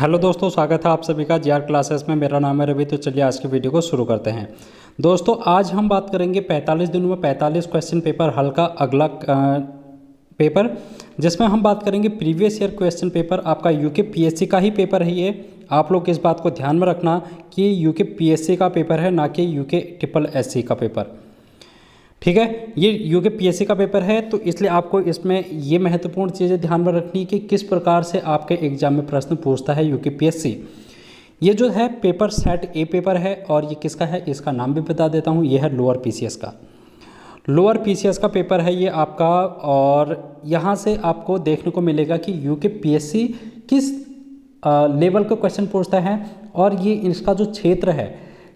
Hello दोस्तों, स्वागत है आप सभी का जीआर क्लासेस में। मेरा नाम है रवि। तो चलिए आज की वीडियो को शुरू करते हैं। दोस्तों आज हम बात करेंगे 45 दिनों में 45 क्वेश्चन पेपर हल का अगला पेपर, जिसमें हम बात करेंगे प्रीवियस ईयर क्वेश्चन पेपर। आपका यूके पीएससी का ही पेपर है ये। आप लोग इस बात को ध्यान में रखना कि यूके पीएससी का पेपर है, ना कि यूके ट्रिपल एससी का पेपर। ठीक है, ये यूके पीएससी का पेपर है, तो इसलिए आपको इसमें ये महत्वपूर्ण चीज़ें ध्यान में रखनी कि किस प्रकार से आपके एग्जाम में प्रश्न पूछता है यूके पीएससी। ये जो है पेपर सेट ए पेपर है, और ये किसका है इसका नाम भी बता देता हूँ। ये है लोअर पीसीएस का। लोअर पीसीएस का पेपर है ये आपका, और यहाँ से आपको देखने को मिलेगा कि यूके पीएससी किस लेवल का क्वेश्चन पूछता है, और ये इसका जो क्षेत्र है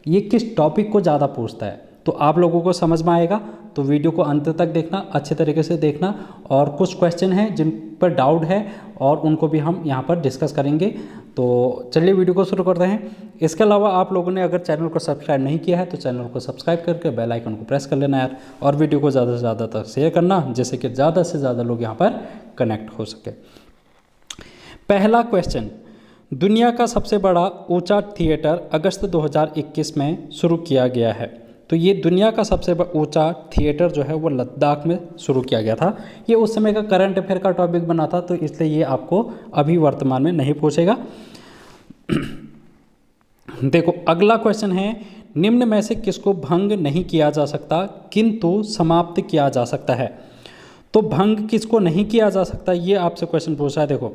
ये किस टॉपिक को ज़्यादा पूछता है। तो आप लोगों को समझ में आएगा, तो वीडियो को अंत तक देखना, अच्छे तरीके से देखना। और कुछ क्वेश्चन हैं जिन पर डाउट है, और उनको भी हम यहाँ पर डिस्कस करेंगे। तो चलिए वीडियो को शुरू करते हैं। इसके अलावा आप लोगों ने अगर चैनल को सब्सक्राइब नहीं किया है तो चैनल को सब्सक्राइब करके बेल आइकन को प्रेस कर लेना यार, और वीडियो को ज़्यादा से ज़्यादा तक शेयर करना, जिससे कि ज़्यादा से ज़्यादा लोग यहाँ पर कनेक्ट हो सके। पहला क्वेश्चन, दुनिया का सबसे बड़ा ऊंचा थिएटर अगस्त 2021 में शुरू किया गया है। तो ये दुनिया का सबसे ऊंचा थिएटर जो है वो लद्दाख में शुरू किया गया था। ये उस समय का करंट अफेयर का टॉपिक बना था, तो इसलिए ये आपको अभी वर्तमान में नहीं पूछेगा। देखो अगला क्वेश्चन है, निम्न में से किसको भंग नहीं किया जा सकता किंतु समाप्त किया जा सकता है। तो भंग किसको नहीं किया जा सकता, ये आपसे क्वेश्चन पूछा है। देखो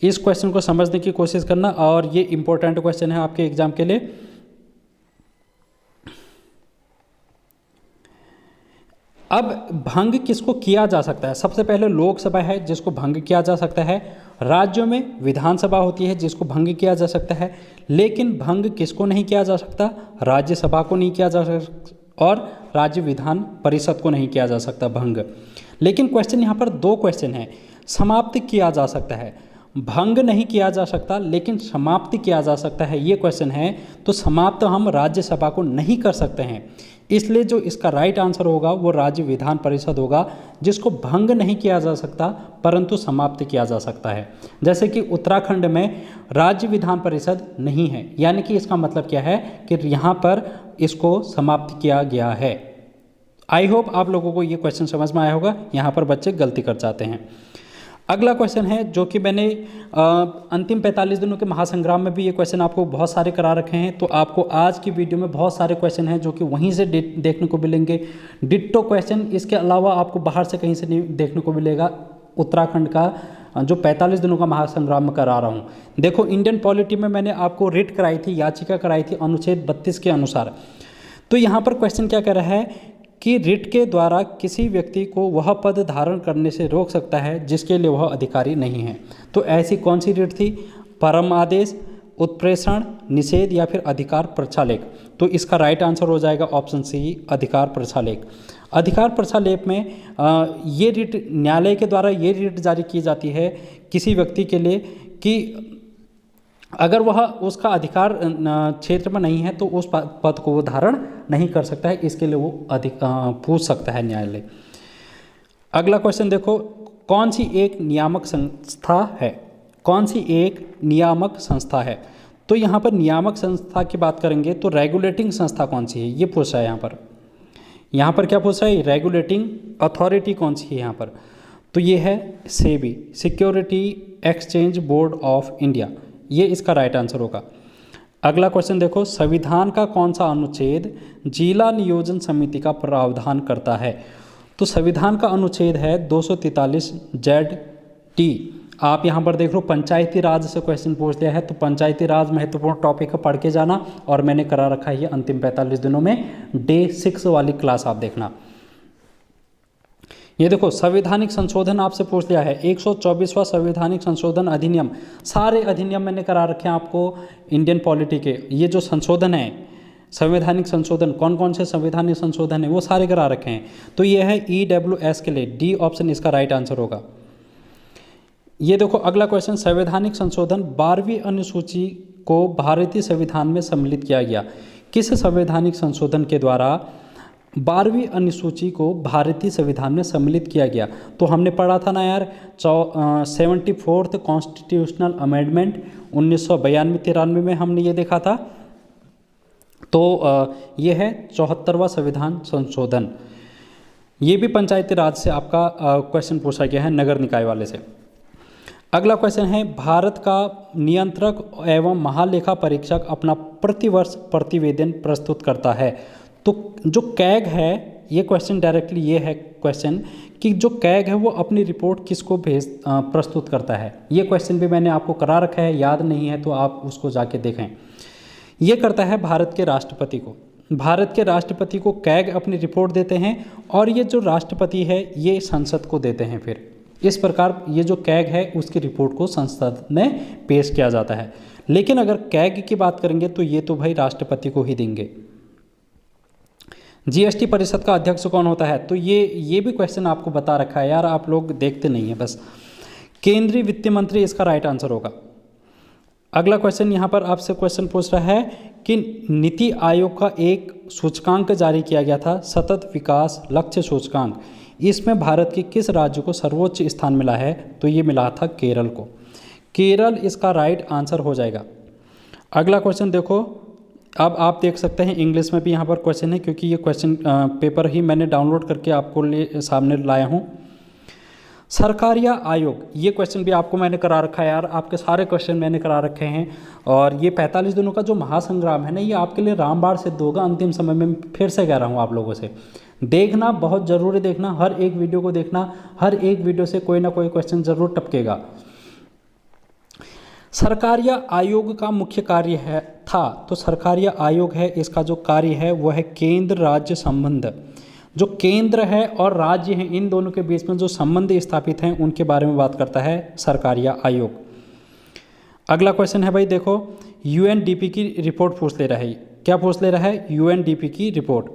इस क्वेश्चन को समझने की कोशिश करना, और ये इंपॉर्टेंट क्वेश्चन है आपके एग्जाम के लिए। अब भंग किसको किया जा सकता है, सबसे पहले लोकसभा है जिसको भंग किया जा सकता है। राज्यों में विधानसभा होती है जिसको भंग किया जा सकता है। लेकिन भंग किसको नहीं किया जा सकता, राज्यसभा को नहीं किया जा सकता, और राज्य विधान परिषद को नहीं किया जा सकता भंग। लेकिन क्वेश्चन यहाँ पर दो क्वेश्चन है। समाप्त किया जा सकता है, भंग नहीं किया जा सकता लेकिन समाप्त किया जा सकता है, ये क्वेश्चन है। तो समाप्त हम राज्यसभा को नहीं कर सकते हैं, इसलिए जो इसका राइट आंसर होगा वो राज्य विधान परिषद होगा, जिसको भंग नहीं किया जा सकता परंतु समाप्त किया जा सकता है। जैसे कि उत्तराखंड में राज्य विधान परिषद नहीं है, यानी कि इसका मतलब क्या है कि यहाँ पर इसको समाप्त किया गया है। आई होप आप लोगों को ये क्वेश्चन समझ में आया होगा। यहाँ पर बच्चे गलती कर जाते हैं। अगला क्वेश्चन है जो कि मैंने अंतिम 45 दिनों के महासंग्राम में भी ये क्वेश्चन आपको बहुत सारे करा रखे हैं, तो आपको आज की वीडियो में बहुत सारे क्वेश्चन हैं जो कि वहीं से देखने को मिलेंगे। डिट्टो क्वेश्चन इसके अलावा आपको बाहर से कहीं से नहीं देखने को मिलेगा। उत्तराखंड का जो 45 दिनों का महासंग्राम में करा रहा हूँ। देखो इंडियन पॉलिटी में मैंने आपको रिट कराई थी, याचिका कराई थी अनुच्छेद 32 के अनुसार। तो यहाँ पर क्वेश्चन क्या कह रहा है कि रिट के द्वारा किसी व्यक्ति को वह पद धारण करने से रोक सकता है जिसके लिए वह अधिकारी नहीं है। तो ऐसी कौन सी रिट थी, परम आदेश, उत्प्रेषण, निषेध, या फिर अधिकार प्रक्षालेख। तो इसका राइट आंसर हो जाएगा ऑप्शन सी, अधिकार प्रक्षालेख। अधिकार प्रक्षालेख में ये रिट न्यायालय के द्वारा ये रिट जारी की जाती है किसी व्यक्ति के लिए कि अगर वह उसका अधिकार क्षेत्र में नहीं है तो उस पद को वो धारण नहीं कर सकता है, इसके लिए वो पूछ सकता है न्यायालय। अगला क्वेश्चन देखो, कौन सी एक नियामक संस्था है, कौन सी एक नियामक संस्था है। तो यहाँ पर नियामक संस्था की बात करेंगे तो रेगुलेटिंग संस्था कौन सी है, ये पूछा है यहाँ पर क्या पूछा है, रेगुलेटिंग अथॉरिटी कौन सी है यहाँ पर। तो ये है SEBI, security exchange board of India, ये इसका राइट आंसर होगा। अगला क्वेश्चन देखो, संविधान का कौन सा अनुच्छेद जिला नियोजन समिति का प्रावधान करता है। तो संविधान का अनुच्छेद है 243 ZT। आप यहाँ पर देख लो पंचायती राज से क्वेश्चन पूछ लिया है, तो पंचायती राज महत्वपूर्ण टॉपिक है, पढ़ के जाना। और मैंने करा रखा है ये अंतिम 45 दिनों में डे 6 वाली क्लास आप देखना। ये देखो संवैधानिक संशोधन आपसे पूछ लिया है, 124वां संवैधानिक संशोधन अधिनियम। सारे अधिनियम मैंने करा रखे हैं आपको इंडियन पॉलिटी के। ये जो संशोधन है संवैधानिक संशोधन, कौन कौन से संवैधानिक संशोधन है वो सारे करा रखे हैं। तो ये है EWS के लिए डी ऑप्शन इसका राइट आंसर होगा। ये देखो अगला क्वेश्चन, संवैधानिक संशोधन 12वीं अनुसूची को भारतीय संविधान में सम्मिलित किया गया। किस संवैधानिक संशोधन के द्वारा 12वीं अनुसूची को भारतीय संविधान में सम्मिलित किया गया? तो हमने पढ़ा था ना यार, 74th कॉन्स्टिट्यूशनल अमेंडमेंट 1992-93 में हमने ये देखा था। तो ये है 74वां संविधान संशोधन। ये भी पंचायती राज से आपका क्वेश्चन पूछा गया है, नगर निकाय वाले से। अगला क्वेश्चन है, भारत का नियंत्रक एवं महालेखा परीक्षक अपना प्रतिवर्ष प्रतिवेदन प्रस्तुत करता है। तो जो कैग है, ये क्वेश्चन डायरेक्टली ये है क्वेश्चन कि जो कैग है वो अपनी रिपोर्ट किसको प्रस्तुत करता है। ये क्वेश्चन भी मैंने आपको करा रखा है, याद नहीं है तो आप उसको जाके देखें। ये करता है भारत के राष्ट्रपति को। भारत के राष्ट्रपति को कैग अपनी रिपोर्ट देते हैं और ये जो राष्ट्रपति है ये संसद को देते हैं। फिर इस प्रकार ये जो कैग है उसकी रिपोर्ट को संसद में पेश किया जाता है। लेकिन अगर कैग की बात करेंगे तो ये तो भाई राष्ट्रपति को ही देंगे। जीएसटी परिषद का अध्यक्ष कौन होता है? तो ये भी क्वेश्चन आपको बता रखा है यार, आप लोग देखते नहीं हैं बस। केंद्रीय वित्त मंत्री इसका राइट आंसर होगा। अगला क्वेश्चन यहाँ पर आपसे क्वेश्चन पूछ रहा है कि नीति आयोग का एक सूचकांक जारी किया गया था, सतत विकास लक्ष्य सूचकांक। इसमें भारत के किस राज्य को सर्वोच्च स्थान मिला है? तो ये मिला था केरल को। केरल इसका राइट आंसर हो जाएगा। अगला क्वेश्चन देखो, अब आप देख सकते हैं इंग्लिश में भी यहाँ पर क्वेश्चन है, क्योंकि ये क्वेश्चन पेपर ही मैंने डाउनलोड करके आपको सामने लाया हूँ। सरकारिया आयोग, ये क्वेश्चन भी आपको मैंने करा रखा है यार, आपके सारे क्वेश्चन मैंने करा रखे हैं। और ये 45 दिनों का जो महासंग्राम है ना, ये आपके लिए रामबाण सिद्ध होगा। अंतिम समय में फिर से कह रहा हूँ आप लोगों से, देखना बहुत ज़रूरी, देखना हर एक वीडियो को देखना, हर एक वीडियो से कोई ना कोई क्वेश्चन जरूर टपकेगा। सरकारिया आयोग का मुख्य कार्य है था, तो सरकारिया आयोग है, इसका जो कार्य है वो है केंद्र राज्य संबंध। जो केंद्र है और राज्य है, इन दोनों के बीच में जो संबंध स्थापित हैं उनके बारे में बात करता है सरकारिया आयोग। अगला क्वेश्चन है भाई देखो, यूएनडीपी की रिपोर्ट पूछ ले रहा है। क्या पूछ ले रहा है? यूएनडीपी की रिपोर्ट,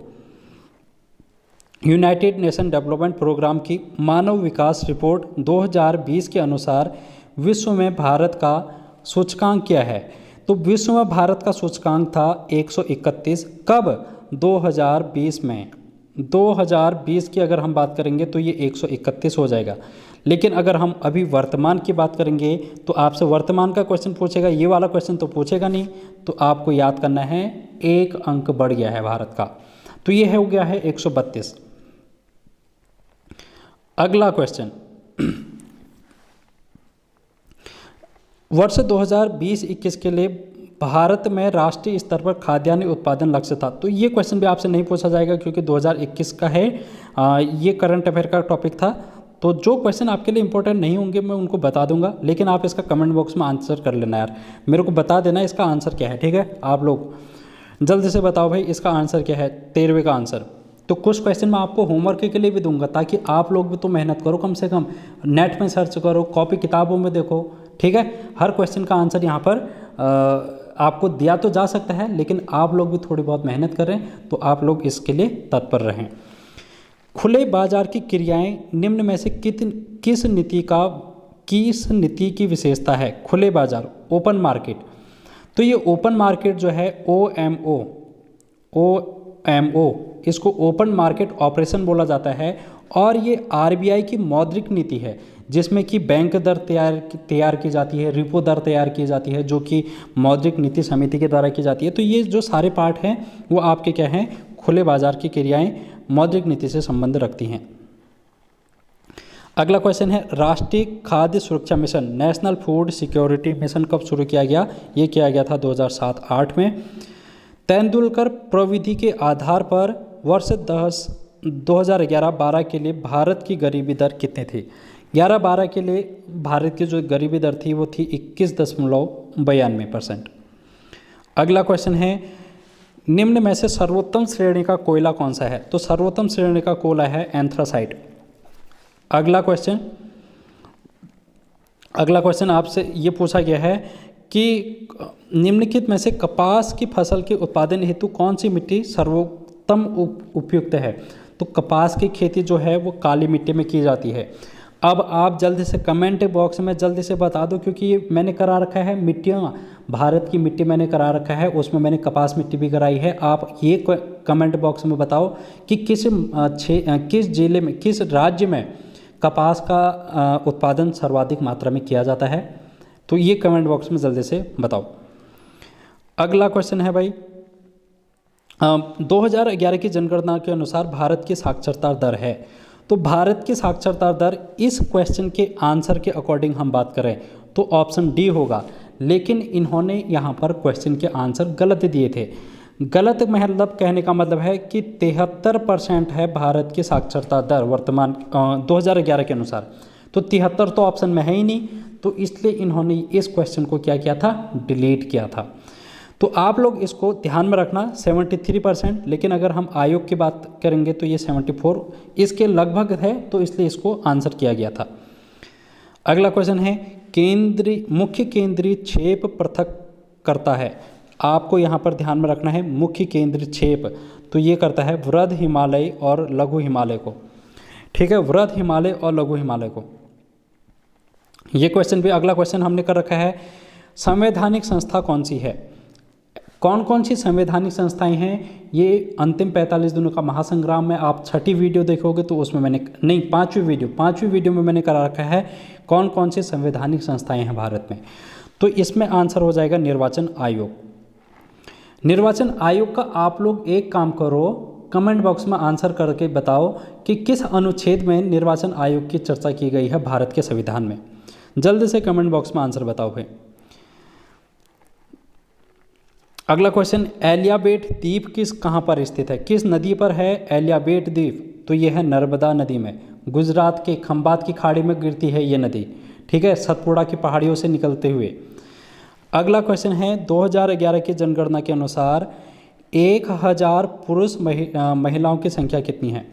यूनाइटेड नेशन डेवलपमेंट प्रोग्राम की मानव विकास रिपोर्ट 2020 के अनुसार विश्व में भारत का सूचकांक क्या है? तो विश्व में भारत का सूचकांक था 131। कब? 2020 में। 2020 की अगर हम बात करेंगे तो ये 131 हो जाएगा। लेकिन अगर हम अभी वर्तमान की बात करेंगे तो आपसे वर्तमान का क्वेश्चन पूछेगा, ये वाला क्वेश्चन तो पूछेगा नहीं। तो आपको याद करना है, एक अंक बढ़ गया है भारत का, तो ये हो गया है 132। अगला क्वेश्चन, वर्ष 2020-21 के लिए भारत में राष्ट्रीय स्तर पर खाद्यान्न उत्पादन लक्ष्य था। तो ये क्वेश्चन भी आपसे नहीं पूछा जाएगा क्योंकि 2021 का है, ये करंट अफेयर का टॉपिक था। तो जो क्वेश्चन आपके लिए इंपॉर्टेंट नहीं होंगे मैं उनको बता दूंगा, लेकिन आप इसका कमेंट बॉक्स में आंसर कर लेना यार, मेरे को बता देना इसका आंसर क्या है, ठीक है? आप लोग जल्दी से बताओ भाई इसका आंसर क्या है, 13वें का आंसर। तो कुछ क्वेश्चन मैं आपको होमवर्क के लिए भी दूंगा ताकि आप लोग भी तो मेहनत करो, कम से कम नेट में सर्च करो, कॉपी किताबों में देखो, ठीक है? हर क्वेश्चन का आंसर यहाँ पर आपको दिया तो जा सकता है, लेकिन आप लोग भी थोड़ी बहुत मेहनत करें तो आप लोग इसके लिए तत्पर रहें। खुले बाजार की क्रियाएं निम्न में से किस नीति की विशेषता है? खुले बाजार, ओपन मार्केट। तो ये ओपन मार्केट जो है OMO, इसको ओपन मार्केट ऑपरेशन बोला जाता है। और ये RBI की मौद्रिक नीति है जिसमें कि बैंक दर तैयार की जाती है, रिपो दर तैयार की जाती है, जो कि मौद्रिक नीति समिति के द्वारा की जाती है। तो ये जो सारे पार्ट हैं वो आपके क्या हैं? खुले बाजार की क्रियाएं मौद्रिक नीति से संबंध रखती हैं। अगला क्वेश्चन है, राष्ट्रीय खाद्य सुरक्षा mission, national food security mission कब शुरू किया गया? ये किया गया था 2007-8 में। तेंदुलकर प्रविधि के आधार पर वर्ष 2011-12 के लिए भारत की गरीबी दर कितनी थी? 11-12 के लिए भारत की जो गरीबी दर थी वो थी 21.92%। अगला क्वेश्चन है, निम्न में से सर्वोत्तम श्रेणी का कोयला कौन सा है? तो सर्वोत्तम श्रेणी का कोयला है एंथ्रासाइट। अगला क्वेश्चन आपसे ये पूछा गया है कि निम्नलिखित में से कपास की फसल के उत्पादन हेतु कौन सी मिट्टी सर्वोत्तम उपयुक्त है? तो कपास की खेती जो है वो काली मिट्टी में की जाती है। अब आप जल्दी से कमेंट बॉक्स में जल्दी से बता दो, क्योंकि ये मैंने करा रखा है मिट्टियाँ भारत की मिट्टी मैंने करा रखा है, उसमें मैंने कपास मिट्टी भी कराई है। आप ये कमेंट बॉक्स में बताओ कि किस जिले में, किस राज्य में कपास का उत्पादन सर्वाधिक मात्रा में किया जाता है। तो ये कमेंट बॉक्स में जल्दी से बताओ। अगला क्वेश्चन है भाई, 2011 की जनगणना के अनुसार भारत की साक्षरता दर है। तो भारत की साक्षरता दर, इस क्वेश्चन के आंसर के अकॉर्डिंग हम बात करें तो ऑप्शन डी होगा, लेकिन इन्होंने यहाँ पर क्वेश्चन के आंसर गलत दिए थे। गलत मतलब कहने का मतलब है कि 73% है भारत की साक्षरता दर वर्तमान 2011 के अनुसार। तो 73 तो ऑप्शन में है ही नहीं, तो इसलिए इन्होंने इस क्वेश्चन को क्या किया था, डिलीट किया था। तो आप लोग इसको ध्यान में रखना 73%, लेकिन अगर हम आयोग की बात करेंगे तो ये 74 इसके लगभग है, तो इसलिए इसको आंसर किया गया था। अगला क्वेश्चन है, मुख्य केंद्रीय क्षेप पृथक करता है। आपको यहाँ पर ध्यान में रखना है मुख्य केंद्रीय क्षेप, तो ये करता है वृहद हिमालय और लघु हिमालय को। ठीक है, वृहद हिमालय और लघु हिमालय को। ये क्वेश्चन भी, अगला क्वेश्चन हमने कर रखा है, संवैधानिक संस्था कौन सी है। कौन कौन सी संवैधानिक संस्थाएं हैं, ये अंतिम 45 दिनों का महासंग्राम में आप 6ठी वीडियो देखोगे तो उसमें मैंने, नहीं 5वीं वीडियो में मैंने करा रखा है कौन कौन सी संवैधानिक संस्थाएं हैं भारत में। तो इसमें आंसर हो जाएगा निर्वाचन आयोग। निर्वाचन आयोग का आप लोग एक काम करो, कमेंट बॉक्स में आंसर करके बताओ कि किस अनुच्छेद में निर्वाचन आयोग की चर्चा की गई है भारत के संविधान में। जल्दी से कमेंट बॉक्स में आंसर बताओ भाई। अगला क्वेश्चन, एलियाबेट द्वीप कहाँ पर स्थित है, किस नदी पर है एलियाबेट द्वीप। तो ये है नर्मदा नदी में, गुजरात के खंबात की खाड़ी में गिरती है ये नदी। ठीक है, सतपुड़ा की पहाड़ियों से निकलते हुए। अगला क्वेश्चन है, 2011 की जनगणना के अनुसार 1000 पुरुष महिलाओं की संख्या कितनी है।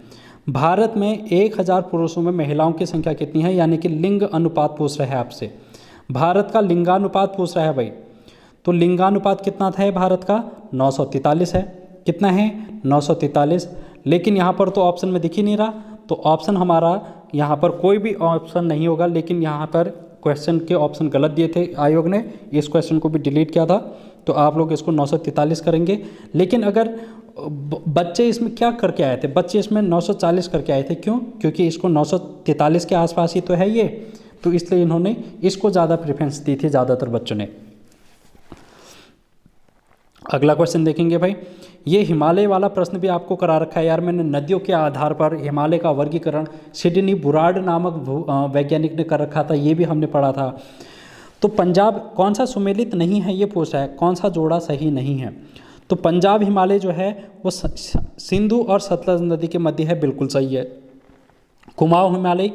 भारत में 1000 पुरुषों में महिलाओं की संख्या कितनी है, यानी कि लिंग अनुपात पूछ रहा है आपसे। भारत का लिंगानुपात पूछ रहा है भाई। तो लिंगानुपात कितना था भारत का, 943 है। कितना है, 943। लेकिन यहाँ पर तो ऑप्शन में दिख ही नहीं रहा, तो ऑप्शन हमारा यहाँ पर कोई भी ऑप्शन नहीं होगा। लेकिन यहाँ पर क्वेश्चन के ऑप्शन गलत दिए थे आयोग ने, इस क्वेश्चन को भी डिलीट किया था। तो आप लोग इसको 943 करेंगे। लेकिन अगर बच्चे इसमें क्या करके आए थे, बच्चे इसमें 940 करके आए थे। क्यों, क्योंकि इसको 943 के आसपास ही तो है ये, तो इसलिए इन्होंने इसको ज़्यादा प्रेफरेंस दी थी ज़्यादातर बच्चों ने। अगला क्वेश्चन देखेंगे भाई, ये हिमालय वाला प्रश्न भी आपको करा रखा है यार मैंने। नदियों के आधार पर हिमालय का वर्गीकरण सिडनी बुराड नामक वैज्ञानिक ने कर रखा था, ये भी हमने पढ़ा था। तो पंजाब कौन सा सुमेलित नहीं है ये पूछ रहा है, कौन सा जोड़ा सही नहीं है। तो पंजाब हिमालय जो है वो सिंधु और सतलज नदी के मध्य है, बिल्कुल सही है। कुमाऊं हिमालय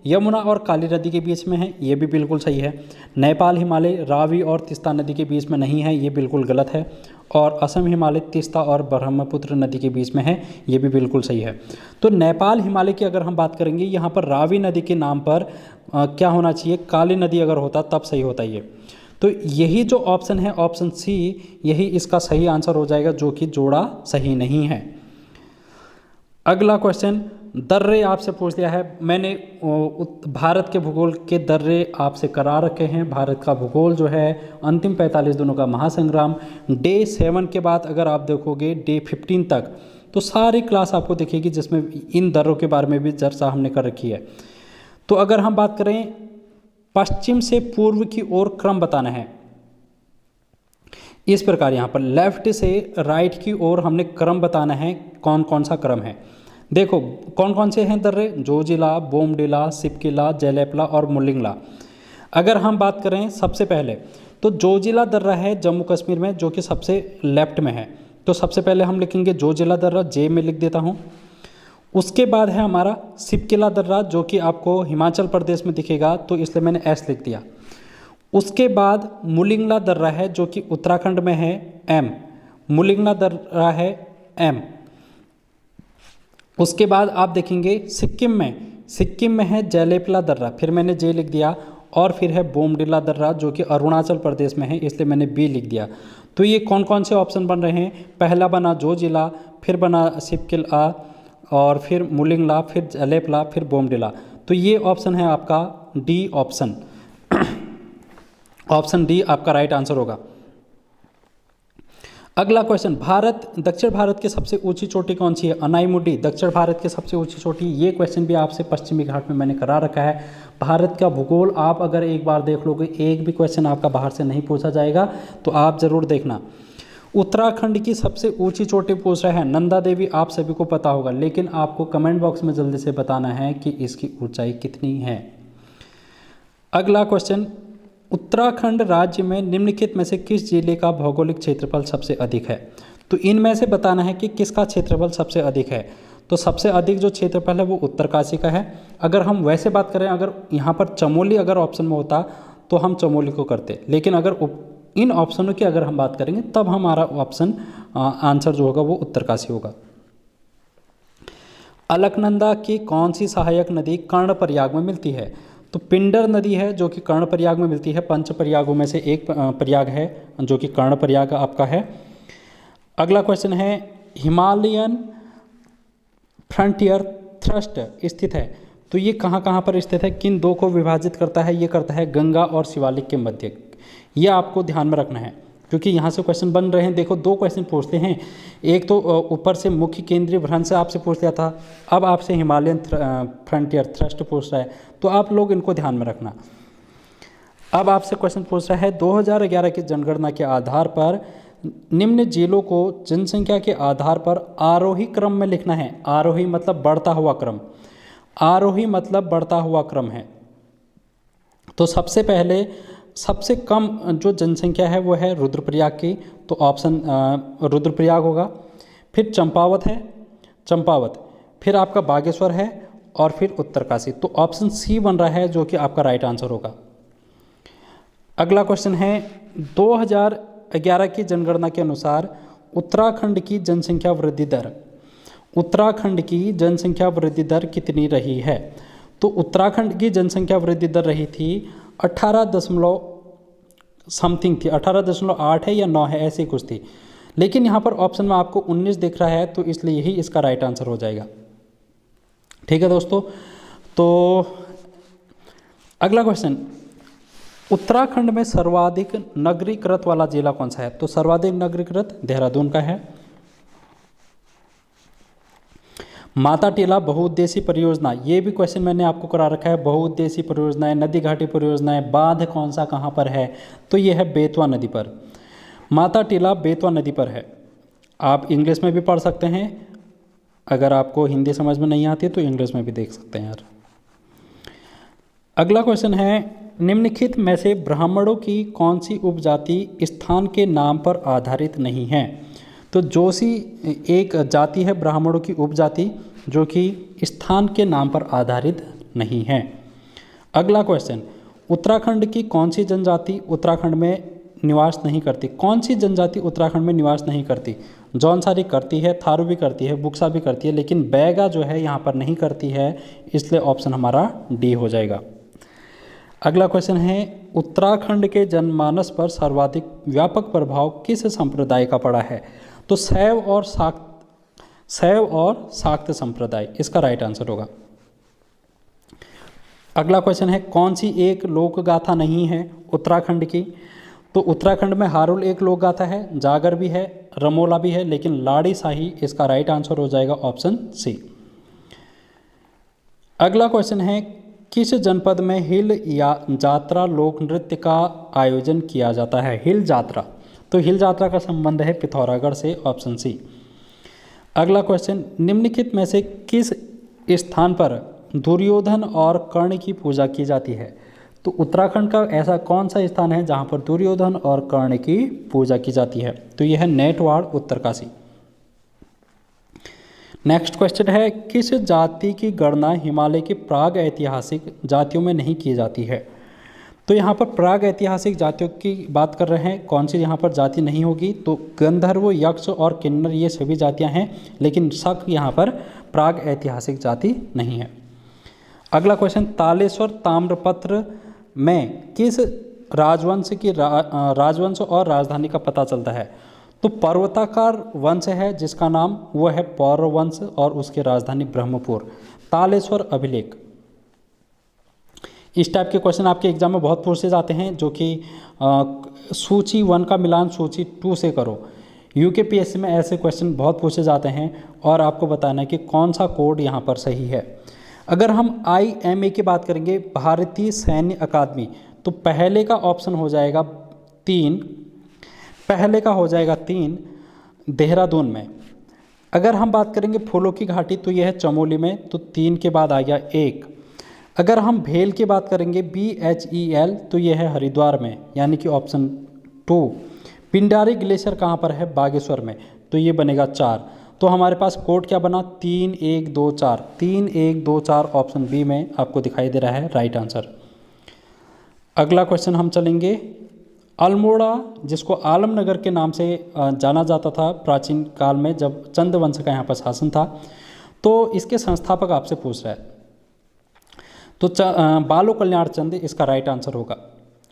यमुना और काली नदी के बीच में है, ये भी बिल्कुल सही है। नेपाल हिमालय रावी और तीस्ता नदी के बीच में नहीं है, ये बिल्कुल गलत है। और असम हिमालय तीस्ता और ब्रह्मपुत्र नदी के बीच में है, ये भी बिल्कुल सही है। तो नेपाल हिमालय की अगर हम बात करेंगे, यहाँ पर रावी नदी के नाम पर क्या होना चाहिए, काली नदी अगर होता तब सही होता ये। तो यही जो ऑप्शन है ऑप्शन सी, यही इसका सही आंसर हो जाएगा, जो कि जोड़ा सही नहीं है। अगला क्वेश्चन, दर्रे आपसे पूछ लिया है मैंने। भारत के भूगोल के दर्रे आपसे करा रखे हैं। भारत का भूगोल जो है अंतिम 45 दिनों का महासंग्राम, डे 7 के बाद अगर आप देखोगे डे 15 तक, तो सारी क्लास आपको दिखेगी जिसमें इन दर्रों के बारे में भी चर्चा हमने कर रखी है। तो अगर हम बात करें पश्चिम से पूर्व की ओर क्रम बताना है, इस प्रकार यहाँ पर लेफ्ट से राइट की ओर हमने क्रम बताना है, कौन कौन सा क्रम है। देखो कौन कौन से हैं दर्रे, जोजिला, बोमडिला, सिपकिला, जयलेपला और मुलिंगला। अगर हम बात करें सबसे पहले, तो जोजिला दर्रा है जम्मू कश्मीर में, जो कि सबसे लेफ्ट में है। तो सबसे पहले हम लिखेंगे जोजिला दर्रा, जे में लिख देता हूँ। उसके बाद है हमारा सिपकिला दर्रा, जो कि आपको हिमाचल प्रदेश में दिखेगा, तो इसलिए मैंने एस लिख दिया। उसके बाद मुलिंगला दर्रा है, जो कि उत्तराखंड में है, एम। मुलिंगला दर्रा है, एम। उसके बाद आप देखेंगे सिक्किम में है जयलेपला दर्रा, फिर मैंने जे लिख दिया। और फिर है बोमडिला दर्रा, जो कि अरुणाचल प्रदेश में है, इसलिए मैंने बी लिख दिया। तो ये कौन कौन से ऑप्शन बन रहे हैं, पहला बना जोजिला, फिर बना सिपकिला, और फिर मुलिंगला, फिर जयलेपला, फिर बोमडिला। तो ये ऑप्शन है आपका डी ऑप्शन। ऑप्शन डी आपका राइट आंसर होगा। अगला क्वेश्चन, दक्षिण भारत की सबसे ऊंची चोटी कौन सी है? अनाईमुडी दक्षिण भारत की सबसे ऊंची चोटी। ये क्वेश्चन भी आपसे पश्चिमी घाट में मैंने करा रखा है। भारत का भूगोल आप अगर एक बार देख लोगे, एक भी क्वेश्चन आपका बाहर से नहीं पूछा जाएगा, तो आप जरूर देखना। उत्तराखंड की सबसे ऊंची चोटी पूछ रहा है नंदा देवी, आप सभी को पता होगा, लेकिन आपको कमेंट बॉक्स में जल्दी से बताना है कि इसकी ऊंचाई कितनी है। अगला क्वेश्चन, उत्तराखंड राज्य में निम्नलिखित में से किस जिले का भौगोलिक क्षेत्रफल सबसे अधिक है? तो इनमें से बताना है कि किसका क्षेत्रफल सबसे अधिक है। तो सबसे अधिक जो क्षेत्रफल है वो उत्तरकाशी का है। अगर हम वैसे बात करें, अगर यहाँ पर चमोली अगर ऑप्शन में होता तो हम चमोली को करते, लेकिन अगर इन ऑप्शनों की अगर हम बात करेंगे तब हमारा ऑप्शन आंसर जो होगा वो उत्तरकाशी होगा। अलकनंदा की कौन सी सहायक नदी कर्णप्रयाग में मिलती है? तो पिंडर नदी है जो कि कर्णप्रयाग में मिलती है। पंच प्रयागों में से एक प्रयाग है जो कि कर्णप्रयाग आपका है। अगला क्वेश्चन है, हिमालयन फ्रंटियर थ्रस्ट स्थित है, तो ये कहाँ कहाँ पर स्थित है, किन दो को विभाजित करता है? ये करता है गंगा और शिवालिक के मध्य। ये आपको ध्यान में रखना है क्योंकि यहाँ से क्वेश्चन बन रहे हैं। देखो, दो क्वेश्चन पूछते हैं, एक तो ऊपर से मुख्य केंद्रीय भ्रंश से आपसे पूछ लिया था, अब आपसे हिमालयन फ्रंटियर थ्रस्ट पूछ रहा है, तो आप लोग इनको ध्यान में रखना। अब आपसे क्वेश्चन पूछ रहा है 2011 की जनगणना के आधार पर निम्न जिलों को जनसंख्या के आधार पर आरोही क्रम में लिखना है। आरोही मतलब बढ़ता हुआ क्रम, आरोही मतलब बढ़ता हुआ क्रम है। तो सबसे पहले सबसे कम जो जनसंख्या है वो है रुद्रप्रयाग की, तो ऑप्शन रुद्रप्रयाग होगा। फिर चंपावत है, चंपावत, फिर आपका बागेश्वर है और फिर उत्तरकाशी, तो ऑप्शन सी बन रहा है जो कि आपका राइट आंसर होगा। अगला क्वेश्चन है, 2011 की जनगणना के अनुसार उत्तराखंड की जनसंख्या वृद्धि दर, उत्तराखंड की जनसंख्या वृद्धि दर कितनी रही है? तो उत्तराखंड की जनसंख्या वृद्धि दर रही थी 18 दशमलव समथिंग थी, 18.8 है या 9 है, ऐसी कुछ थी, लेकिन यहाँ पर ऑप्शन में आपको 19 दिख रहा है, तो इसलिए यही इसका राइट आंसर हो जाएगा। ठीक है दोस्तों, तो अगला क्वेश्चन, उत्तराखंड में सर्वाधिक नगरीकृत वाला जिला कौन सा है? तो सर्वाधिक नगरीकृत देहरादून का है। माता टीला बहुउद्देशीय परियोजना, ये भी क्वेश्चन मैंने आपको करा रखा है। बहुउद्देशीय परियोजनाएं, नदी घाटी परियोजनाएं, बांध कौन सा कहाँ पर है? तो ये है बेतवा नदी पर, माता टीला बेतवा नदी पर है। आप इंग्लिश में भी पढ़ सकते हैं, अगर आपको हिंदी समझ में नहीं आती तो इंग्लिश में भी देख सकते हैं यार। अगला क्वेश्चन है, निम्नलिखित में से ब्राह्मणों की कौन सी उपजाति स्थान के नाम पर आधारित नहीं है? तो जोशी एक जाति है ब्राह्मणों की उपजाति जो कि स्थान के नाम पर आधारित नहीं है। अगला क्वेश्चन, उत्तराखंड की कौन सी जनजाति उत्तराखंड में निवास नहीं करती? कौन सी जनजाति उत्तराखंड में निवास नहीं करती? जौनसारी करती है, थारू भी करती है, बुक्सा भी करती है, लेकिन बैगा जो है यहाँ पर नहीं करती है, इसलिए ऑप्शन हमारा डी हो जाएगा। अगला क्वेश्चन है, उत्तराखंड के जनमानस पर सर्वाधिक व्यापक प्रभाव किस संप्रदाय का पड़ा है? तो शैव और शाक्त संप्रदाय, इसका राइट आंसर होगा। अगला क्वेश्चन है, कौन सी एक लोक गाथा नहीं है उत्तराखंड की? तो उत्तराखंड में हारुल एक लोक गाथा है, जागर भी है, रमोला भी है, लेकिन लाड़ी शाही इसका राइट आंसर हो जाएगा, ऑप्शन सी। अगला क्वेश्चन है, किस जनपद में हिल या जात्रा लोक नृत्य का आयोजन किया जाता है? हिल जात्रा, तो हिल जात्रा का संबंध है पिथौरागढ़ से, ऑप्शन सी। अगला क्वेश्चन, निम्नलिखित में से किस स्थान पर दुर्योधन और कर्ण की पूजा की जाती है? तो उत्तराखंड का ऐसा कौन सा स्थान है जहां पर दुर्योधन और कर्ण की पूजा की जाती है? तो यह है नेटवाड़, उत्तरकाशी। नेक्स्ट क्वेश्चन है, किस जाति की गणना हिमालय की प्राग ऐतिहासिक जातियों में नहीं की जाती है? तो यहाँ पर प्राग ऐतिहासिक जातियों की बात कर रहे हैं, कौन सी यहाँ पर जाति नहीं होगी? तो गंधर्व, यक्ष और किन्नर ये सभी जातियाँ हैं, लेकिन शक यहाँ पर प्राग ऐतिहासिक जाति नहीं है। अगला क्वेश्चन, तालेश्वर ताम्रपत्र में किस राजवंश और राजधानी का पता चलता है? तो पर्वताकार वंश है जिसका नाम वो है पौरव वंश और उसकी राजधानी ब्रह्मपुर। तालेश्वर अभिलेख, इस टाइप के क्वेश्चन आपके एग्जाम में बहुत पूछे जाते हैं, जो कि सूची 1 का मिलान सूची 2 से करो। यूकेपीएससी में ऐसे क्वेश्चन बहुत पूछे जाते हैं और आपको बताना है कि कौन सा कोड यहाँ पर सही है। अगर हम IMA की बात करेंगे, भारतीय सैन्य अकादमी, तो पहले का ऑप्शन हो जाएगा 3, पहले का हो जाएगा 3 देहरादून में। अगर हम बात करेंगे फूलों की घाटी, तो यह है चमोली में, तो 3 के बाद आ गया 1। अगर हम भेल की बात करेंगे BHEL, तो यह है हरिद्वार में, यानी कि ऑप्शन 2। पिंडारी ग्लेशियर कहाँ पर है? बागेश्वर में, तो ये बनेगा 4। तो हमारे पास कोड क्या बना? 3 1 2 4, 3 1 2 4 ऑप्शन बी में आपको दिखाई दे रहा है राइट आंसर। अगला क्वेश्चन हम चलेंगे, अल्मोड़ा, जिसको आलमनगर के नाम से जाना जाता था प्राचीन काल में, जब चंद वंश का यहाँ पर शासन था, तो इसके संस्थापक आपसे पूछ रहा है, तो बालो कल्याण चंद इसका राइट आंसर होगा।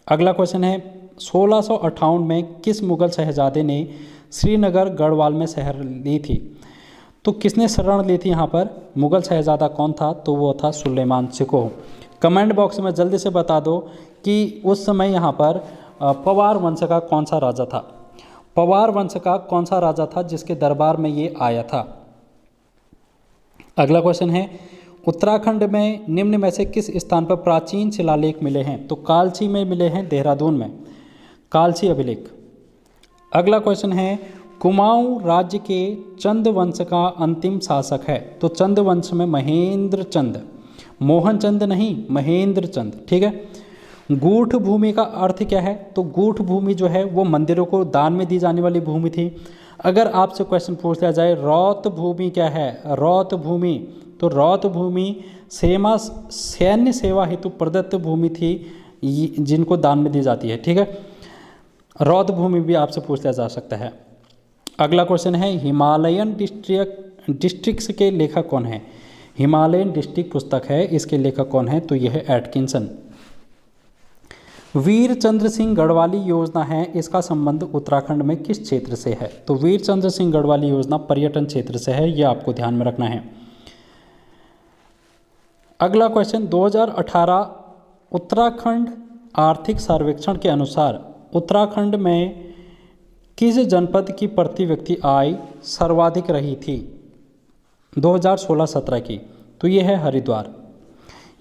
अगला क्वेश्चन है, 1658 में किस मुगल शहजादे ने श्रीनगर गढ़वाल में शहर ली थी? तो किसने शरण ली थी यहाँ पर? मुगल शहजादा कौन था? तो वो था सुलेमान शिकोह। कमेंट बॉक्स में जल्दी से बता दो कि उस समय यहाँ पर पवार वंश का कौन सा राजा था? पवार वंश का कौन सा राजा था जिसके दरबार में ये आया था? अगला क्वेश्चन है, उत्तराखंड में निम्न में से किस स्थान पर प्राचीन शिलालेख मिले हैं? तो कालची में मिले हैं, देहरादून में, कालची अभिलेख। अगला क्वेश्चन है, कुमाऊं राज्य के चंद वंश का अंतिम शासक है? तो चंद वंश में महेंद्र चंद, मोहन चंद नहीं, महेंद्र चंद, ठीक है। गूठ भूमि का अर्थ क्या है? तो गूठ भूमि जो है वो मंदिरों को दान में दी जाने वाली भूमि थी। अगर आपसे क्वेश्चन पूछ लिया जाए रौत भूमि क्या है? रौत भूमि, तो रौत भूमि सैन्य सेवा हेतु प्रदत्त भूमि थी जिनको दान में दी जाती है, ठीक है। रौत भूमि भी आपसे पूछ लिया जा सकता है। अगला क्वेश्चन है, हिमालयन डिस्ट्रिक्ट्स के लेखक कौन है? हिमालयन डिस्ट्रिक्ट पुस्तक है, इसके लेखक कौन है? तो यह है एटकिंसन। वीर चंद्र सिंह गढ़वाली योजना है, इसका संबंध उत्तराखंड में किस क्षेत्र से है? तो वीर चंद्र सिंह गढ़वाली योजना पर्यटन क्षेत्र से है, यह आपको ध्यान में रखना है। अगला क्वेश्चन, 2018 उत्तराखंड आर्थिक सर्वेक्षण के अनुसार उत्तराखंड में किस जनपद की प्रति व्यक्ति आय सर्वाधिक रही थी 2016-17 की? तो ये है हरिद्वार,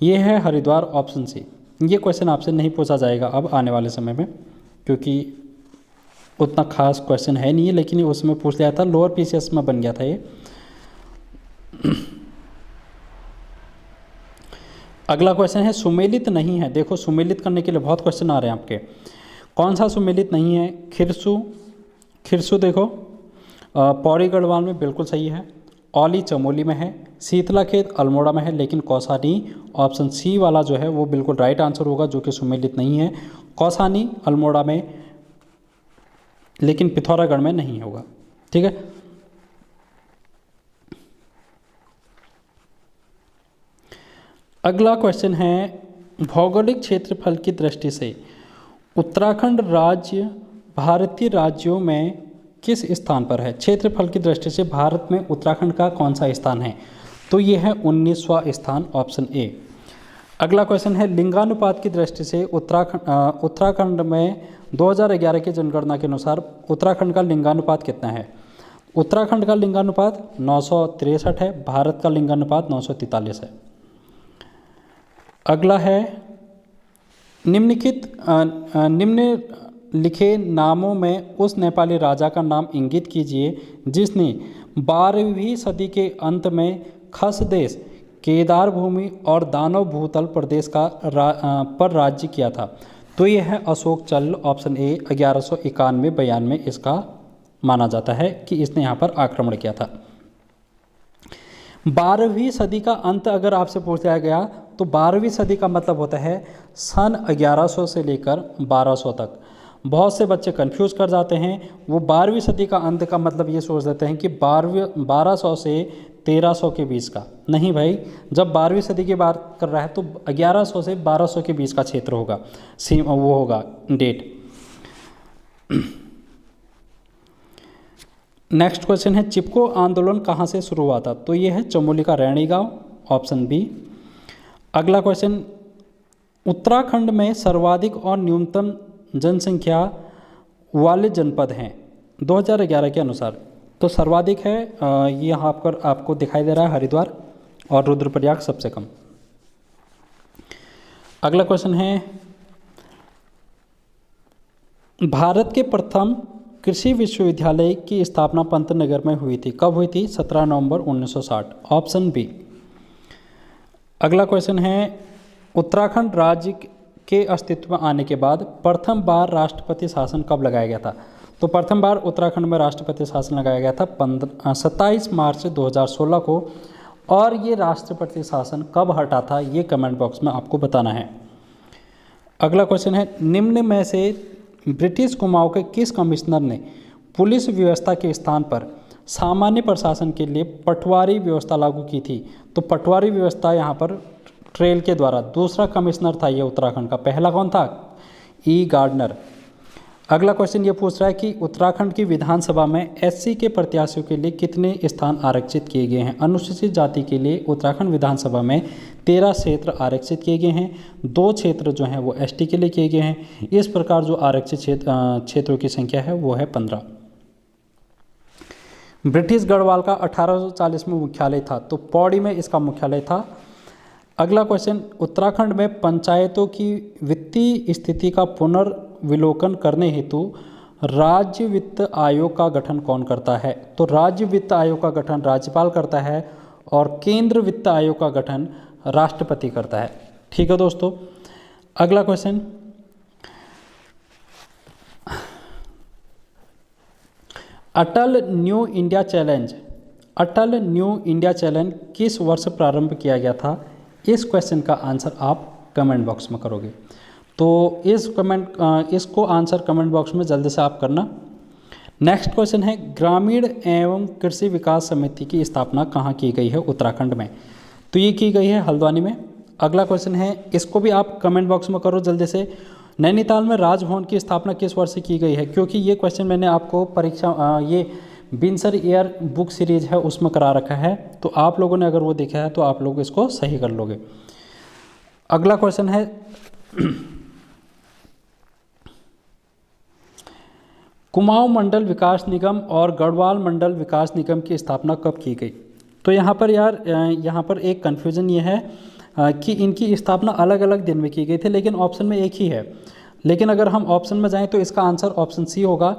ये है हरिद्वार, ऑप्शन सी। ये क्वेश्चन आपसे नहीं पूछा जाएगा अब आने वाले समय में, क्योंकि उतना खास क्वेश्चन है नहीं है, लेकिन उसमें पूछ लिया था, लोअर पीसीएस में बन गया था ये। अगला क्वेश्चन है, सुमेलित नहीं है। देखो सुमेलित करने के लिए बहुत क्वेश्चन आ रहे हैं आपके, कौन सा सुमेलित नहीं है? खिरसू, खिरसू देखो पौड़ी गढ़वाल में बिल्कुल सही है, औली चमोली में है, शीतला खेत अल्मोड़ा में है, लेकिन कौसानी ऑप्शन सी वाला जो है वो बिल्कुल राइट आंसर होगा, जो कि सुमेलित नहीं है। कौसानी अल्मोड़ा में, लेकिन पिथौरागढ़ में नहीं होगा, ठीक है। अगला क्वेश्चन है, भौगोलिक क्षेत्रफल की दृष्टि से उत्तराखंड राज्य भारतीय राज्यों में किस स्थान पर है? क्षेत्रफल की दृष्टि से भारत में उत्तराखंड का कौन सा स्थान है? तो ये है 19वां स्थान, ऑप्शन ए। अगला क्वेश्चन है, लिंगानुपात की दृष्टि से उत्तराखंड में 2011 की जनगणना के अनुसार उत्तराखंड का लिंगानुपात कितना है? उत्तराखंड का लिंगानुपात 963 है, भारत का लिंगानुपात 943 है। अगला है, निम्नलिखित नामों में उस नेपाली राजा का नाम इंगित कीजिए जिसने 12वीं सदी के अंत में खसदेश, केदार भूमि और दानव भूतल प्रदेश पर राज्य किया था। तो यह है अशोक चल, ऑप्शन ए। 1191-92 में इसका माना जाता है कि इसने यहाँ पर आक्रमण किया था। 12वीं सदी का अंत अगर आपसे पूछ लिया गया तो 12वीं सदी का मतलब होता है सन 1100 से लेकर 1200 तक। बहुत से बच्चे कंफ्यूज कर जाते हैं, वो 12वीं सदी का अंत का मतलब ये सोच देते हैं कि 1200 से 1300 के बीच का। नहीं भाई, जब 12वीं सदी की बात कर रहा है तो 1100 से 1200 के बीच का क्षेत्र होगा, वो होगा डेट। नेक्स्ट क्वेश्चन है, चिपको आंदोलन कहाँ से शुरू हुआ था? तो ये है चमोली का रैणी गांव, ऑप्शन बी। अगला क्वेश्चन, उत्तराखंड में सर्वाधिक और न्यूनतम जनसंख्या वाले जनपद हैं 2011 के अनुसार तो सर्वाधिक है ये यहाँ पर आपको दिखाई दे रहा है हरिद्वार, और रुद्रप्रयाग सबसे कम। अगला क्वेश्चन है, भारत के प्रथम कृषि विश्वविद्यालय की स्थापना पंतनगर में हुई थी, कब हुई थी? 17 नवंबर 1960, ऑप्शन बी। अगला क्वेश्चन है, उत्तराखंड राज्य के अस्तित्व में आने के बाद प्रथम बार राष्ट्रपति शासन कब लगाया गया था? तो प्रथम बार उत्तराखंड में राष्ट्रपति शासन लगाया गया था 27 मार्च 2016 को, और ये राष्ट्रपति शासन कब हटा था ये कमेंट बॉक्स में आपको बताना है। अगला क्वेश्चन है, निम्न में से ब्रिटिश कुमाऊं के किस कमिश्नर ने पुलिस व्यवस्था के स्थान पर सामान्य प्रशासन के लिए पटवारी व्यवस्था लागू की थी? तो पटवारी व्यवस्था यहाँ पर ट्रेल के द्वारा दूसरा कमिश्नर था ये उत्तराखंड का, पहला कौन था? ई गार्डनर। अगला क्वेश्चन ये पूछ रहा है कि उत्तराखंड की विधानसभा में एससी के प्रत्याशियों के लिए कितने स्थान आरक्षित किए गए हैं? अनुसूचित जाति के लिए उत्तराखंड विधानसभा में 13 क्षेत्र आरक्षित किए गए हैं, 2 क्षेत्र जो हैं वो एसटी के लिए किए गए हैं। इस प्रकार जो आरक्षित क्षेत्रों की संख्या है वो है 15। ब्रिटिश गढ़वाल का 1840 में मुख्यालय था, तो पौड़ी में इसका मुख्यालय था। अगला क्वेश्चन, उत्तराखंड में पंचायतों की वित्तीय स्थिति का पुनर्विलोकन करने हेतु राज्य वित्त आयोग का गठन कौन करता है? तो राज्य वित्त आयोग का गठन राज्यपाल करता है, और केंद्र वित्त आयोग का गठन राष्ट्रपति करता है। ठीक है दोस्तों। अगला क्वेश्चन, अटल न्यू इंडिया चैलेंज, अटल न्यू इंडिया चैलेंज किस वर्ष प्रारंभ किया गया था? इस क्वेश्चन का आंसर आप कमेंट बॉक्स में करोगे, तो इसको आंसर कमेंट बॉक्स में जल्दी से आप करना। नेक्स्ट क्वेश्चन है, ग्रामीण एवं कृषि विकास समिति की स्थापना कहाँ की गई है उत्तराखंड में? तो ये की गई है हल्द्वानी में। अगला क्वेश्चन है, इसको भी आप कमेंट बॉक्स में करो जल्दी से। नैनीताल में राजभवन की स्थापना किस वर्ष से की गई है? क्योंकि ये क्वेश्चन मैंने आपको परीक्षा ये बिनसर एयर बुक सीरीज है उसमें करा रखा है, तो आप लोगों ने अगर वो देखा है तो आप लोग इसको सही कर लोगे। अगला क्वेश्चन है, कुमाऊं मंडल विकास निगम और गढ़वाल मंडल विकास निगम की स्थापना कब की गई? तो यहाँ पर यहाँ पर एक कन्फ्यूज़न ये है कि इनकी स्थापना अलग अलग दिन में की गई थी, लेकिन ऑप्शन में एक ही है। लेकिन अगर हम ऑप्शन में जाएं तो इसका आंसर ऑप्शन सी होगा।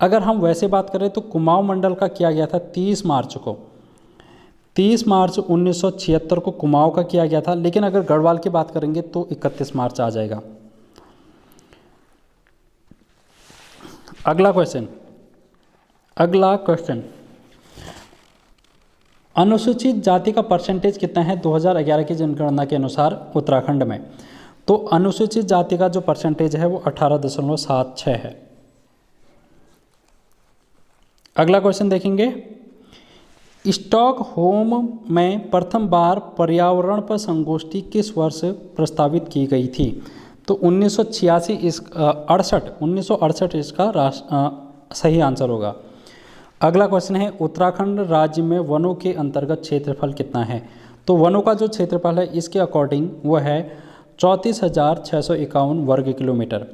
अगर हम वैसे बात करें तो कुमाऊं मंडल का किया गया था 30 मार्च को, 30 मार्च 1976 को कुमाऊं का किया गया था, लेकिन अगर गढ़वाल की बात करेंगे तो 31 मार्च आ जाएगा। अगला क्वेश्चन, अनुसूचित जाति का परसेंटेज कितना है 2011 की जनगणना के अनुसार उत्तराखंड में? तो अनुसूचित जाति का जो परसेंटेज है वो 18.76 है। अगला क्वेश्चन देखेंगे, स्टॉकहोम में प्रथम बार पर्यावरण पर संगोष्ठी किस वर्ष प्रस्तावित की गई थी? तो 1968 इसका सही आंसर होगा। अगला क्वेश्चन है, उत्तराखंड राज्य में वनों के अंतर्गत क्षेत्रफल कितना है? तो वनों का जो क्षेत्रफल है इसके अकॉर्डिंग वो है 34,651 वर्ग किलोमीटर।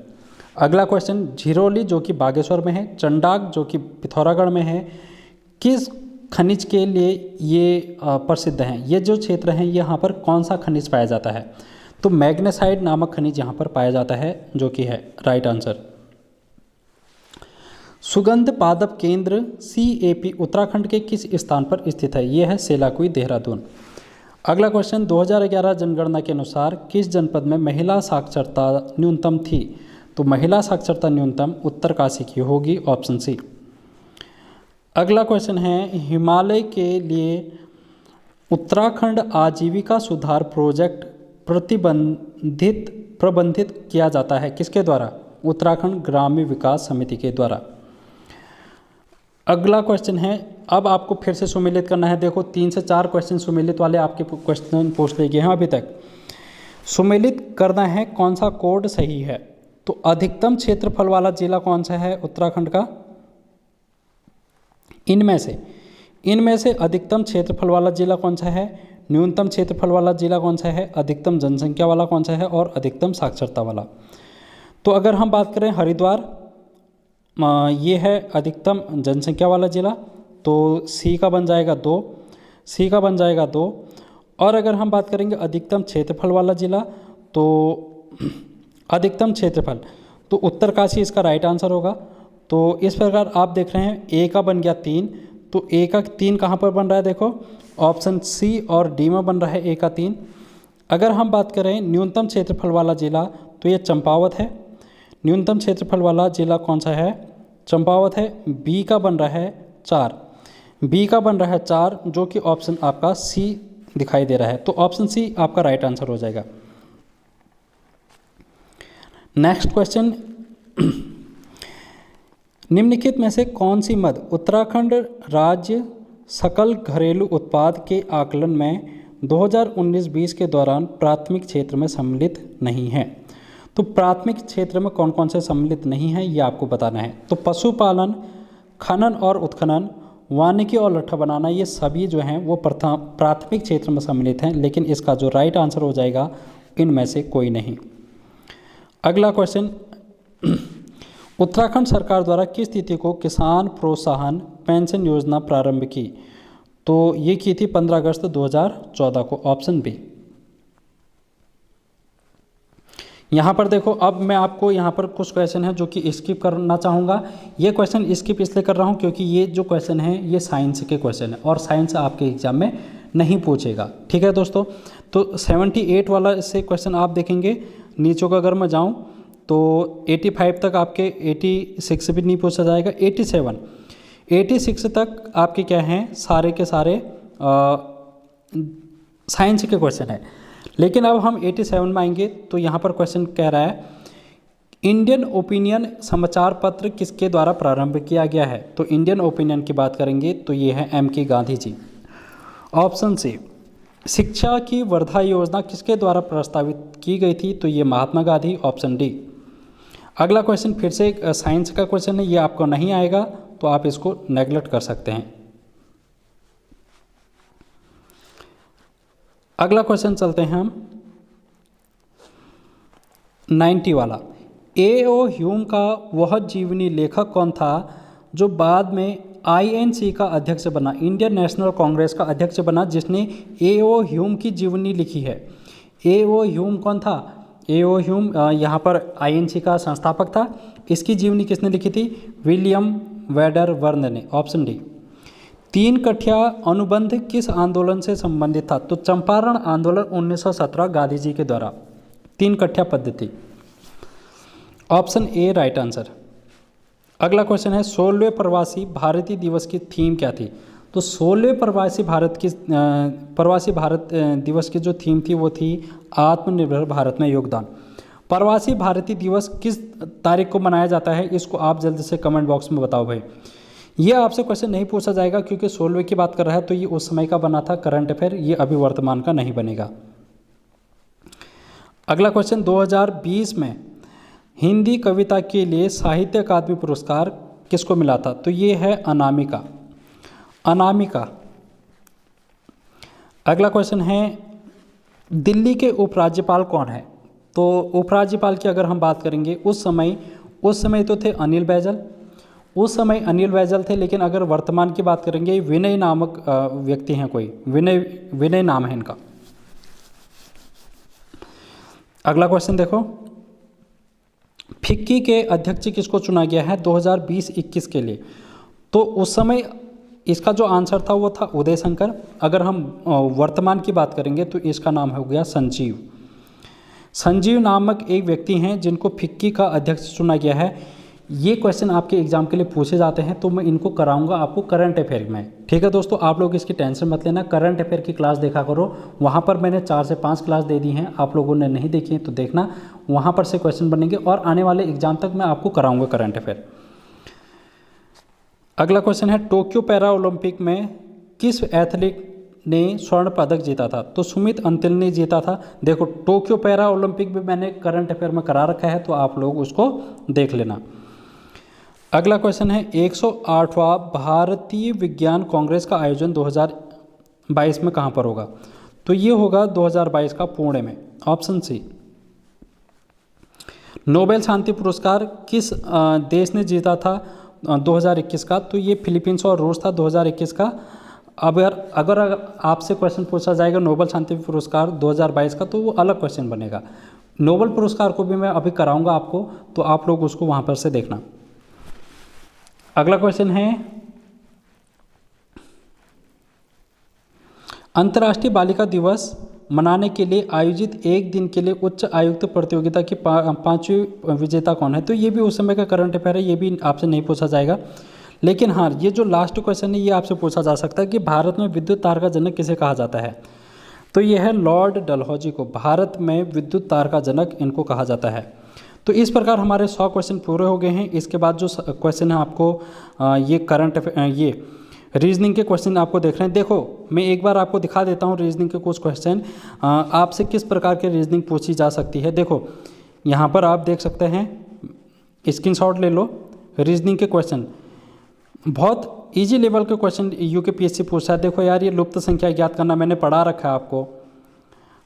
अगला क्वेश्चन, झिरोली जो कि बागेश्वर में है, चंडाक जो कि पिथौरागढ़ में है, किस खनिज के लिए ये प्रसिद्ध हैं? ये जो क्षेत्र हैं यहाँ पर कौन सा खनिज पाया जाता है? तो मैग्नेसाइट नामक खनिज यहाँ पर पाया जाता है, जो कि है राइट आंसर। सुगंध पादप केंद्र CAP उत्तराखंड के किस स्थान पर स्थित है? यह है सेलाकुई, देहरादून। अगला क्वेश्चन, 2011 जनगणना के अनुसार किस जनपद में महिला साक्षरता न्यूनतम थी? तो महिला साक्षरता न्यूनतम उत्तरकाशी की होगी, ऑप्शन सी। अगला क्वेश्चन है, हिमालय के लिए उत्तराखंड आजीविका सुधार प्रोजेक्ट प्रबंधित किया जाता है किसके द्वारा? उत्तराखंड ग्राम्य विकास समिति के द्वारा। अगला क्वेश्चन है, अब आपको फिर से सुमेलित करना है। देखो 3 से 4 क्वेश्चन सुमेलित वाले आपके क्वेश्चन पूछ लिए गए हैं अभी तक। सुमेलित करना है कौन सा कोड सही है। तो अधिकतम क्षेत्रफल वाला जिला कौन सा है उत्तराखंड का? इनमें से अधिकतम क्षेत्रफल वाला जिला कौन सा है, न्यूनतम क्षेत्रफल वाला जिला कौन सा है, अधिकतम जनसंख्या वाला कौन सा है और अधिकतम साक्षरता वाला? तो अगर हम बात करें हरिद्वार, ये है अधिकतम जनसंख्या वाला ज़िला, तो सी का बन जाएगा 2, सी का बन जाएगा 2। और अगर हम बात करेंगे अधिकतम क्षेत्रफल वाला ज़िला, तो अधिकतम क्षेत्रफल, तो उत्तरकाशी इसका राइट आंसर होगा। तो इस प्रकार आप देख रहे हैं ए का बन गया 3, तो ए का 3 कहाँ पर बन रहा है, देखो ऑप्शन सी और डी में बन रहा है ए का 3। अगर हम बात करें न्यूनतम क्षेत्रफल वाला ज़िला, तो ये चंपावत है। न्यूनतम क्षेत्रफल वाला ज़िला कौन सा है, चंपावत है। बी का बन रहा है 4, बी का बन रहा है 4, जो कि ऑप्शन आपका सी दिखाई दे रहा है। तो ऑप्शन सी आपका राइट आंसर हो जाएगा। नेक्स्ट क्वेश्चन, निम्नलिखित में से कौन सी मद उत्तराखंड राज्य सकल घरेलू उत्पाद के आकलन में 2019-20 के दौरान प्राथमिक क्षेत्र में सम्मिलित नहीं है। तो प्राथमिक क्षेत्र में कौन कौन से सम्मिलित नहीं है ये आपको बताना है। तो पशुपालन, खनन और उत्खनन, वानिकी और लट्ठा बनाना, ये सभी जो हैं वो प्राथमिक क्षेत्र में सम्मिलित हैं, लेकिन इसका जो राइट आंसर हो जाएगा इनमें से कोई नहीं। अगला क्वेश्चन, उत्तराखंड सरकार द्वारा किस तिथि को किसान प्रोत्साहन पेंशन योजना प्रारंभ की। तो ये की थी 15 अगस्त 2014 को, ऑप्शन बी। यहाँ पर देखो, अब मैं आपको यहाँ पर कुछ क्वेश्चन है जो कि स्किप करना चाहूँगा। ये क्वेश्चन स्किप इसलिए कर रहा हूँ क्योंकि ये जो क्वेश्चन है ये साइंस के क्वेश्चन है और साइंस आपके एग्जाम में नहीं पूछेगा, ठीक है दोस्तों। तो 78 वाला इससे क्वेश्चन आप देखेंगे। नीचे को अगर मैं जाऊँ तो 85 तक आपके 86 भी नहीं पूछा जाएगा। 86 तक आपके क्या हैं, सारे के सारे साइंस के क्वेश्चन है। लेकिन अब हम 87 में आएंगे तो यहाँ पर क्वेश्चन कह रहा है इंडियन ओपिनियन समाचार पत्र किसके द्वारा प्रारंभ किया गया है। तो इंडियन ओपिनियन की बात करेंगे तो ये है M.K. Gandhi ji. Option C, शिक्षा की वर्धा योजना किसके द्वारा प्रस्तावित की गई थी। तो ये महात्मा गांधी, ऑप्शन डी। अगला क्वेश्चन फिर से एक साइंस का क्वेश्चन है, ये आपको नहीं आएगा तो आप इसको नेगलेक्ट कर सकते हैं। अगला क्वेश्चन चलते हैं हम 90 वाला। A.O. ह्यूम का वह जीवनी लेखक कौन था जो बाद में INC का अध्यक्ष बना, इंडियन नेशनल कांग्रेस का अध्यक्ष बना, जिसने A.O. ह्यूम की जीवनी लिखी है। A.O. ह्यूम कौन था, A.O. ह्यूम यहाँ पर INC का संस्थापक था। इसकी जीवनी किसने लिखी थी, विलियम वेडरवर्न ने, ऑप्शन डी। 3 कठिया अनुबंध किस आंदोलन से संबंधित था। तो चंपारण आंदोलन 1917 गांधी जी के द्वारा, 3 कठिया पद्धति, ऑप्शन ए राइट आंसर। अगला क्वेश्चन है 16वें प्रवासी भारतीय दिवस की थीम क्या थी। तो 16वें प्रवासी भारत दिवस की जो थीम थी वो थी आत्मनिर्भर भारत में योगदान। प्रवासी भारतीय दिवस किस तारीख को मनाया जाता है, इसको आप जल्दी से कमेंट बॉक्स में बताओ भाई। ये आपसे क्वेश्चन नहीं पूछा जाएगा क्योंकि 16वें की बात कर रहा है, तो ये उस समय का बना था करंट अफेयर, ये अभी वर्तमान का नहीं बनेगा। अगला क्वेश्चन 2020 में हिंदी कविता के लिए साहित्य अकादमी पुरस्कार किसको मिला था। तो ये है अनामिका, अनामिका। अगला क्वेश्चन है दिल्ली के उपराज्यपाल कौन है। तो उपराज्यपाल की अगर हम बात करेंगे उस समय तो थे अनिल बैजल, उस समय अनिल बैजल थे, लेकिन अगर वर्तमान की बात करेंगे विनय नामक व्यक्ति हैं, कोई विनय नाम है इनका। अगला क्वेश्चन देखो, फिक्की के अध्यक्ष किसको चुना गया है 2020-21 के लिए। तो उस समय इसका जो आंसर था वो था उदय शंकर। अगर हम वर्तमान की बात करेंगे तो इसका नाम हो गया संजीव। संजीव नामक एक व्यक्ति हैं जिनको फिक्की का अध्यक्ष चुना गया है। ये क्वेश्चन आपके एग्जाम के लिए पूछे जाते हैं, तो मैं इनको कराऊंगा आपको करंट अफेयर में, ठीक है दोस्तों। आप लोग इसकी टेंशन मत लेना, करंट अफेयर की क्लास देखा करो, वहाँ पर मैंने 4 से 5 क्लास दे दी हैं, आप लोगों ने नहीं देखी है तो देखना, वहाँ पर से क्वेश्चन बनेंगे और आने वाले एग्जाम तक मैं आपको कराऊंगा करंट अफेयर। अगला क्वेश्चन है टोक्यो पैरा ओलंपिक में किस एथलीट ने स्वर्ण पदक जीता था। तो सुमित अंतिल ने जीता था। देखो टोक्यो पैरा ओलंपिक भी मैंने करंट अफेयर में करा रखा है, तो आप लोग उसको देख लेना। अगला क्वेश्चन है 108वां भारतीय विज्ञान कांग्रेस का आयोजन 2022 में कहाँ पर होगा। तो ये होगा 2022 का पुणे में, ऑप्शन सी। नोबेल शांति पुरस्कार किस देश ने जीता था 2021 का? तो ये फिलीपींस और रूस था 2021 का। अगर आपसे क्वेश्चन पूछा जाएगा नोबेल शांति पुरस्कार 2022 का, तो वो अलग क्वेश्चन बनेगा। नोबेल पुरस्कार को भी मैं अभी कराऊंगा आपको, तो आप लोग उसको वहाँ पर से देखना। अगला क्वेश्चन है, अंतर्राष्ट्रीय बालिका दिवस मनाने के लिए आयोजित एक दिन के लिए उच्च आयुक्त प्रतियोगिता की पांचवी विजेता कौन है? तो ये भी उस समय का करंट अफेयर है, ये भी आपसे नहीं पूछा जाएगा। लेकिन हाँ, ये जो लास्ट क्वेश्चन है ये आपसे पूछा जा सकता है कि भारत में विद्युत तार का जनक किसे कहा जाता है? तो ये है लॉर्ड डलहौजी को भारत में विद्युत तार का जनक इनको कहा जाता है। तो इस प्रकार हमारे 100 क्वेश्चन पूरे हो गए हैं। इसके बाद जो क्वेश्चन है आपको ये करंट ये रीजनिंग के क्वेश्चन आपको देख रहे हैं। देखो मैं एक बार आपको दिखा देता हूँ रीजनिंग के कुछ क्वेश्चन आपसे किस प्रकार के रीजनिंग पूछी जा सकती है। देखो यहाँ पर आप देख सकते हैं, स्क्रीनशॉट ले लो। रीजनिंग के क्वेश्चन बहुत इजी लेवल के क्वेश्चन यूकेपीएससी पूछा है। देखो यार, ये लुप्त संख्या ज्ञात करना मैंने पढ़ा रखा है, आपको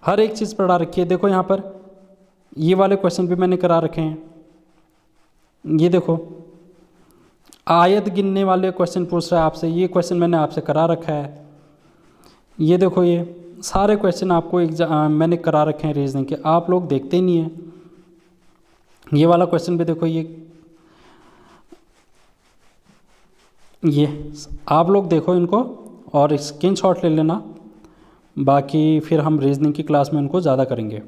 हर एक चीज़ पढ़ा रखी है। देखो यहाँ पर ये वाले क्वेश्चन भी मैंने करा रखे हैं। ये देखो आयत गिनने वाले क्वेश्चन पूछ रहा है आपसे, ये क्वेश्चन मैंने आपसे करा रखा है। ये देखो ये सारे क्वेश्चन आपको मैंने करा रखे हैं रीजनिंग के, आप लोग देखते ही नहीं हैं। ये वाला क्वेश्चन भी देखो, ये आप लोग देखो इनको और स्क्रीनशॉट ले लेना, बाकी फिर हम रीजनिंग की क्लास में उनको ज़्यादा करेंगे।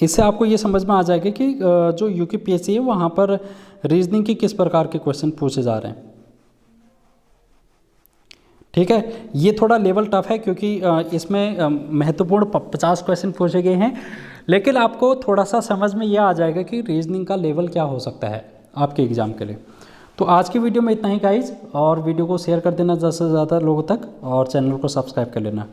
इससे आपको ये समझ में आ जाएगा कि जो यूकेपीएससी है वहाँ पर रीजनिंग के किस प्रकार के क्वेश्चन पूछे जा रहे हैं। ठीक है, ये थोड़ा लेवल टफ है क्योंकि इसमें महत्वपूर्ण 50 क्वेश्चन पूछे गए हैं, लेकिन आपको थोड़ा सा समझ में ये आ जाएगा कि रीजनिंग का लेवल क्या हो सकता है आपके एग्ज़ाम के लिए। तो आज की वीडियो में इतना ही गाइज, और वीडियो को शेयर कर देना ज़्यादा से ज़्यादा लोगों तक, और चैनल को सब्सक्राइब कर लेना।